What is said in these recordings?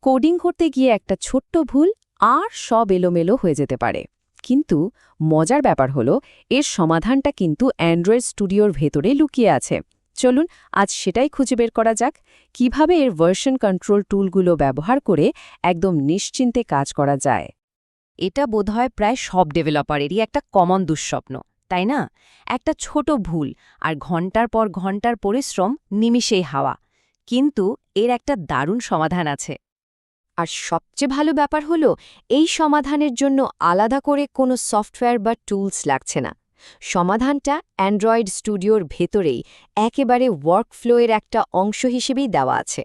Coding করতে গিয়ে একটা ছোট্ট ভুল আর সব এলোমেলো হয়ে যেতে পারে। কিন্তু মজার ব্যাপার হলো এর সমাধানটা কিন্তু অ্যান্ড্রয়েড স্টুডিওর ভেতরে লুকিয়ে আছে। চলুন আজ সেটাই খুঁজে বের করা যাক, কিভাবে এর ভার্সন কন্ট্রোল টুলগুলো ব্যবহার করে একদম নিশ্চিন্তে কাজ করা যায়। এটা বোধহয় প্রায় সব ডেভেলপারেরই একটা কমন দুঃস্বপ্ন, তাই না? একটা ছোট ভুল আর ঘন্টার পর ঘন্টার পরিশ্রম নিমিষেই হাওয়া। কিন্তু এর একটা দারুণ সমাধান আছে। আর সবচেয়ে ভালো ব্যাপার হলো এই সমাধানের জন্য আলাদা করে কোনো সফটওয়্যার বা টুলস লাগছে না। সমাধানটা অ্যান্ড্রয়েড স্টুডিওর ভেতরেই একেবারে ওয়ার্কফ্লোয়ের একটা অংশ হিসেবেই দেওয়া আছে।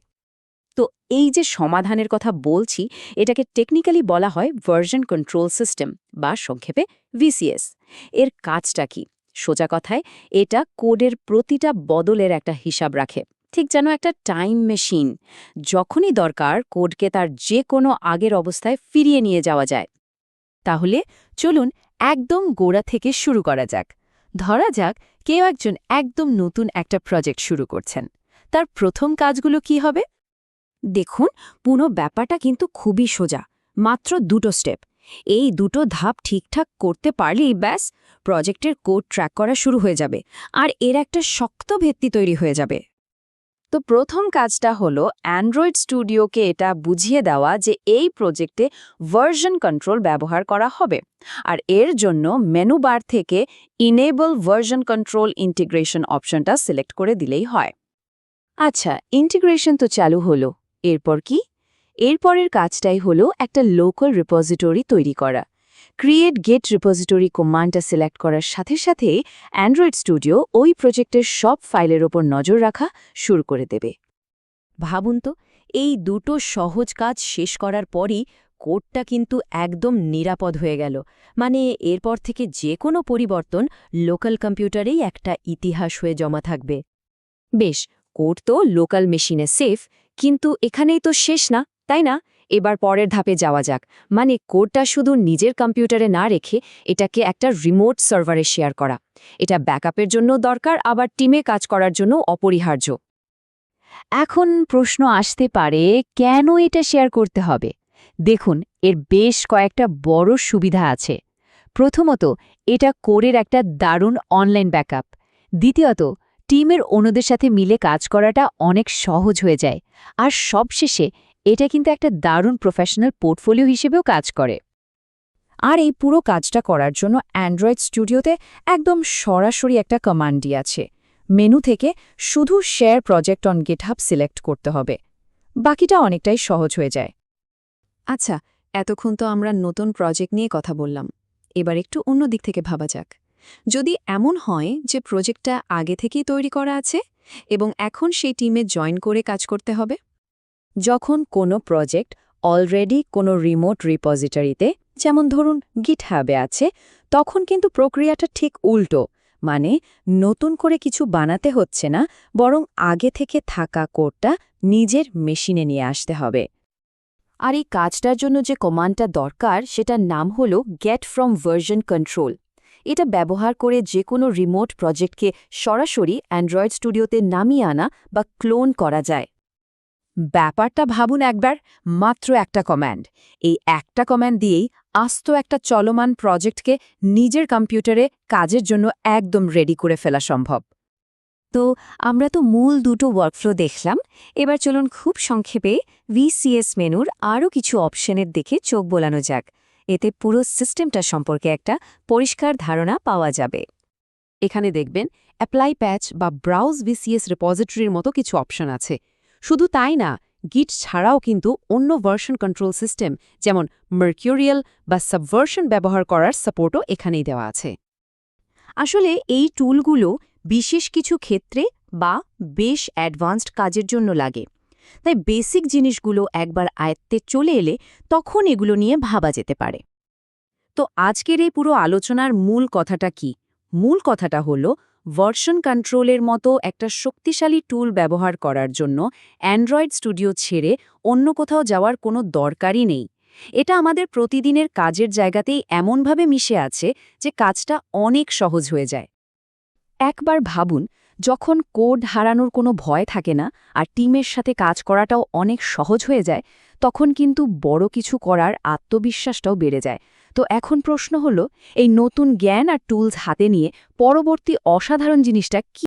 তো এই যে সমাধানের কথা বলছি, এটাকে টেকনিক্যালি বলা হয় ভার্সন কন্ট্রোল সিস্টেম বা সংক্ষেপে ভিসিএস। এর কাজটা কি? সোজা কথায় এটা কোডের প্রতিটা বদলের একটা হিসাব রাখে, ঠিক যেন একটা টাইম মেশিন। যখনই দরকার কোডকে তার যে কোনো আগের অবস্থায় ফিরিয়ে নিয়ে যাওয়া যায়। তাহলে চলুন একদম গোড়া থেকে শুরু করা যাক। ধরা যাক কেউ একজন একদম নতুন একটা প্রজেক্ট শুরু করছেন। তার প্রথম কাজগুলো কি হবে? দেখুন, পুরো ব্যাপারটা কিন্তু খুবই সোজা, মাত্র দুটো স্টেপ। এই দুটো ধাপ ঠিকঠাক করতে পারলেই ব্যাস প্রজেক্টের কোড ট্র্যাক করা শুরু হয়ে যাবে, আর এর একটা শক্ত ভিত্তি তৈরি হয়ে যাবে। তো প্রথম কাজটা হলো অ্যান্ড্রয়েড স্টুডিওকে এটা বুঝিয়ে দেওয়া যে এই প্রজেক্টে ভার্সন কন্ট্রোল ব্যবহার করা হবে, আর এর জন্য মেনু বার থেকে ইনেবল ভার্সন কন্ট্রোল ইন্টিগ্রেশন অপশনটা সিলেক্ট করে দিলেই হয়। আচ্ছা, ইন্টিগ্রেশন তো চালু হলো, এরপর কি? এরপরের কাজটাই হলো একটা লোকাল রিপোজিটরি তৈরি করা। ক্রিয়েট গেট রিপোজিটরি কমান্ডটা সিলেক্ট করার সাথে সাথেই অ্যান্ড্রয়েড স্টুডিও ওই প্রজেক্টের সব ফাইলের ওপর নজর রাখা শুরু করে দেবে। ভাবুন তো, এই দুটো সহজ কাজ শেষ করার পরই কোডটা কিন্তু একদম নিরাপদ হয়ে গেল। মানে এরপর থেকে যে কোনো পরিবর্তন লোকাল কম্পিউটারেই একটা ইতিহাস হয়ে জমা থাকবে। বেশ, কোড তো লোকাল মেশিনে সেফ, কিন্তু এখানেই তো শেষ না, তাই না? এবার পরের ধাপে যাওয়া যাক। মানে কোডটা শুধু নিজের কম্পিউটারে না রেখে এটাকে একটা রিমোট সার্ভারে শেয়ার করা। এটা ব্যাকআপের জন্য দরকার, আবার টিমে কাজ করার জন্য অপরিহার্য। এখন প্রশ্ন আসতে পারে, কেন এটা শেয়ার করতে হবে? দেখুন, এর বেশ কয়েকটা বড় সুবিধা আছে। প্রথমত, এটা কোডের একটা দারুণ অনলাইন ব্যাকআপ। দ্বিতীয়ত, টিমের অন্যদের সাথে মিলে কাজ করাটা অনেক সহজ হয়ে যায়। আর সবশেষে এটা কিন্তু একটা দারুণ প্রফেশনাল পোর্টফোলিও হিসেবেও কাজ করে। আর এই পুরো কাজটা করার জন্য অ্যান্ড্রয়েড স্টুডিওতে একদম সরাসরি একটা কমান্ডই আছে। মেনু থেকে শুধু share project on GitHub select করতে হবে। বাকিটা অনেকটাই সহজ হয়ে যায়। আচ্ছা, এতক্ষণ তো আমরা নতুন প্রজেক্ট নিয়ে কথা বললাম। এবার একটু অন্য দিক থেকে ভাবা যাক। যদি এমন হয় যে প্রজেক্টটা আগে থেকেই তৈরি করা আছে এবং এখন সেই টিমে জয়েন করে কাজ করতে হবে। যখন কোনো প্রজেক্ট অলরেডি কোনো রিমোট রিপোজিটরিতে, যেমন ধরুন গিটহাবে আছে, তখন কিন্তু প্রক্রিয়াটা ঠিক উল্টো। মানে নতুন করে কিছু বানাতে হচ্ছে না, বরং আগে থেকে থাকা কোডটা নিজের মেশিনে নিয়ে আসতে হবে। আর এই কাজটার জন্য যে কমান্ডটা দরকার সেটার নাম হলো গেট ফ্রম ভার্সন কন্ট্রোল। এটা ব্যবহার করে যে কোনো রিমোট প্রজেক্টকে সরাসরি অ্যান্ড্রয়েড স্টুডিওতে নামিয়ে আনা বা ক্লোন করা যায়। ব্যাপারটা ভাবুন একবার, মাত্র একটা কমান্ড। এই একটা কমান্ড দিয়েই আস্ত একটা চলমান প্রজেক্টকে নিজের কম্পিউটারে কাজের জন্য একদম রেডি করে ফেলা সম্ভব। তো আমরা তো মূল দুটো ওয়ার্কফ্লো দেখলাম। এবার চলুন খুব সংক্ষেপে ভিসিএস মেনুর আরও কিছু অপশনের দিকে চোখ বোলানো যাক। এতে পুরো সিস্টেমটা সম্পর্কে একটা পরিষ্কার ধারণা পাওয়া যাবে। এখানে দেখবেন অ্যাপ্লাই প্যাচ বা ব্রাউজ ভিসিএস রিপোজিটরির মতো কিছু অপশন আছে। শুধু তাই না, গিট ছাড়াও কিন্তু অন্য ভার্সন কন্ট্রোল সিস্টেম যেমন মার্কিউরিয়াল বা সাবভার্সন ব্যবহার করার সাপোর্টও এখানেই দেওয়া আছে। আসলে এই টুলগুলো বিশেষ কিছু ক্ষেত্রে বা বেশ অ্যাডভান্সড কাজের জন্য লাগে। তাই বেসিক জিনিসগুলো একবার আয়ত্তে চলে এলে তখন এগুলো নিয়ে ভাবা যেতে পারে। তো আজকের এই পুরো আলোচনার মূল কথাটা কি? মূল কথাটা হলো ভার্সন কন্ট্রোলের মতো একটা শক্তিশালী টুল ব্যবহার করার জন্য অ্যান্ড্রয়েড স্টুডিও ছেড়ে অন্য কোথাও যাওয়ার কোনো দরকারই নেই। এটা আমাদের প্রতিদিনের কাজের জায়গাতেই এমনভাবে মিশে আছে যে কাজটা অনেক সহজ হয়ে যায়। একবার ভাবুন, যখন কোড হারানোর কোনো ভয় থাকে না আর টিমের সাথে কাজ করাটাও অনেক সহজ হয়ে যায়, তখন কিন্তু বড় কিছু করার আত্মবিশ্বাসটাও বেড়ে যায়। তো এখন প্রশ্ন হলো, এই নতুন জ্ঞান আর টুলস হাতে নিয়ে পরবর্তী অসাধারণ জিনিসটা কি